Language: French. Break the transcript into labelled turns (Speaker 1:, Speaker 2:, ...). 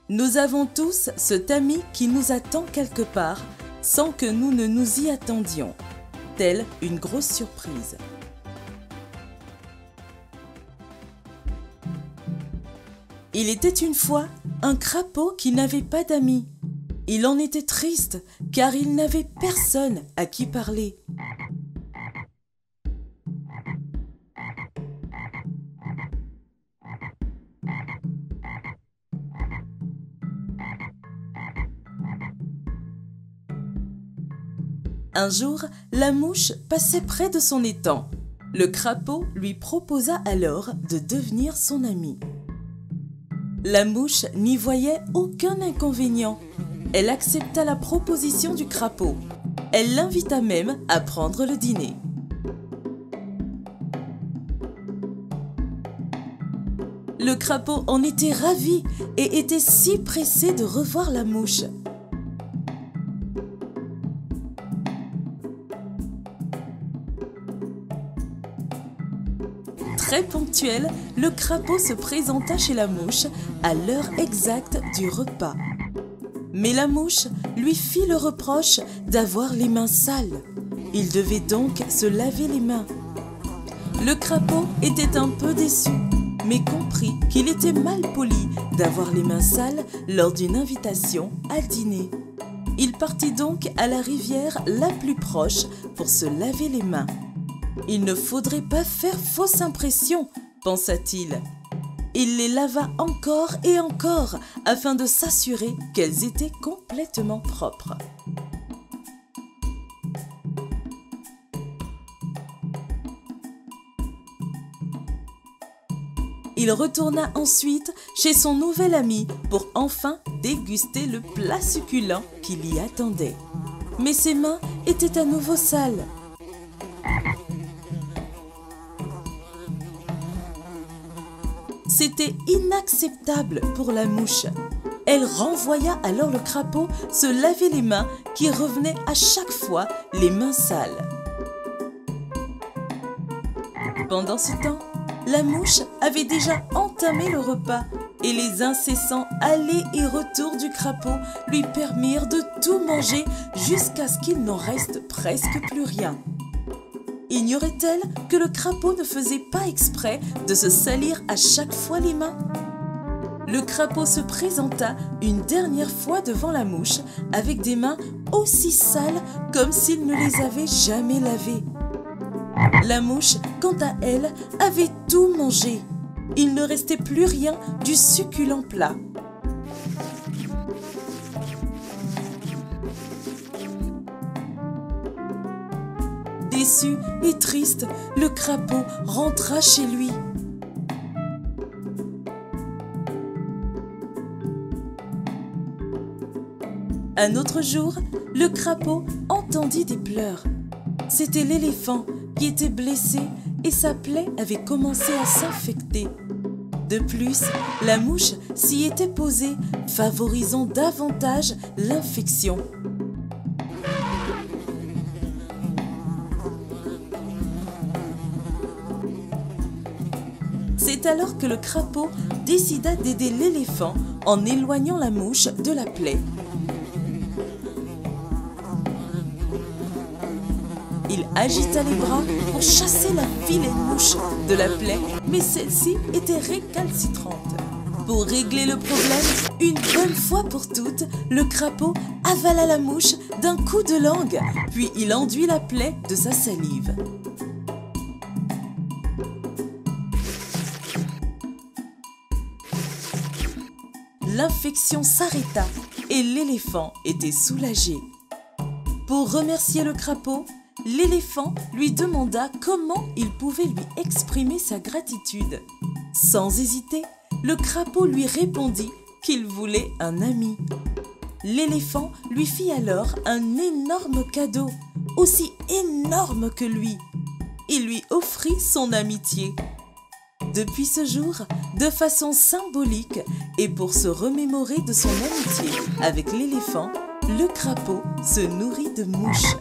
Speaker 1: Nous avons tous cet ami qui nous attend quelque part sans que nous ne nous y attendions, telle une grosse surprise. Il était une fois un crapaud qui n'avait pas d'amis. Il en était triste car il n'avait personne à qui parler. Un jour, la mouche passait près de son étang. Le crapaud lui proposa alors de devenir son ami. La mouche n'y voyait aucun inconvénient. Elle accepta la proposition du crapaud. Elle l'invita même à prendre le dîner. Le crapaud en était ravi et était si pressé de revoir la mouche. Très ponctuel, le crapaud se présenta chez la mouche à l'heure exacte du repas. Mais la mouche lui fit le reproche d'avoir les mains sales. Il devait donc se laver les mains. Le crapaud était un peu déçu, mais comprit qu'il était mal poli d'avoir les mains sales lors d'une invitation à dîner. Il partit donc à la rivière la plus proche pour se laver les mains. Il ne faudrait pas faire fausse impression, pensa-t-il. Il les lava encore et encore afin de s'assurer qu'elles étaient complètement propres. Il retourna ensuite chez son nouvel ami pour enfin déguster le plat succulent qui l'y attendait. Mais ses mains étaient à nouveau sales. C'était inacceptable pour la mouche. Elle renvoya alors le crapaud se laver les mains qui revenaient à chaque fois les mains sales. Pendant ce temps, la mouche avait déjà entamé le repas et les incessants allers et retours du crapaud lui permirent de tout manger jusqu'à ce qu'il n'en reste presque plus rien. Ignorait-elle que le crapaud ne faisait pas exprès de se salir à chaque fois les mains? Le crapaud se présenta une dernière fois devant la mouche avec des mains aussi sales comme s'il ne les avait jamais lavées. La mouche, quant à elle, avait tout mangé. Il ne restait plus rien du succulent plat. Déçu et triste, le crapaud rentra chez lui. Un autre jour, le crapaud entendit des pleurs. C'était l'éléphant qui était blessé et sa plaie avait commencé à s'infecter. De plus, la mouche s'y était posée, favorisant davantage l'infection. C'est alors que le crapaud décida d'aider l'éléphant en éloignant la mouche de la plaie. Il agita les bras pour chasser la vilaine mouche de la plaie, mais celle-ci était récalcitrante. Pour régler le problème, une bonne fois pour toutes, le crapaud avala la mouche d'un coup de langue, puis il enduit la plaie de sa salive. L'infection s'arrêta et l'éléphant était soulagé. Pour remercier le crapaud, l'éléphant lui demanda comment il pouvait lui exprimer sa gratitude. Sans hésiter, le crapaud lui répondit qu'il voulait un ami. L'éléphant lui fit alors un énorme cadeau, aussi énorme que lui. Il lui offrit son amitié. Depuis ce jour, de façon symbolique et pour se remémorer de son amitié avec l'éléphant, le crapaud se nourrit de mouches.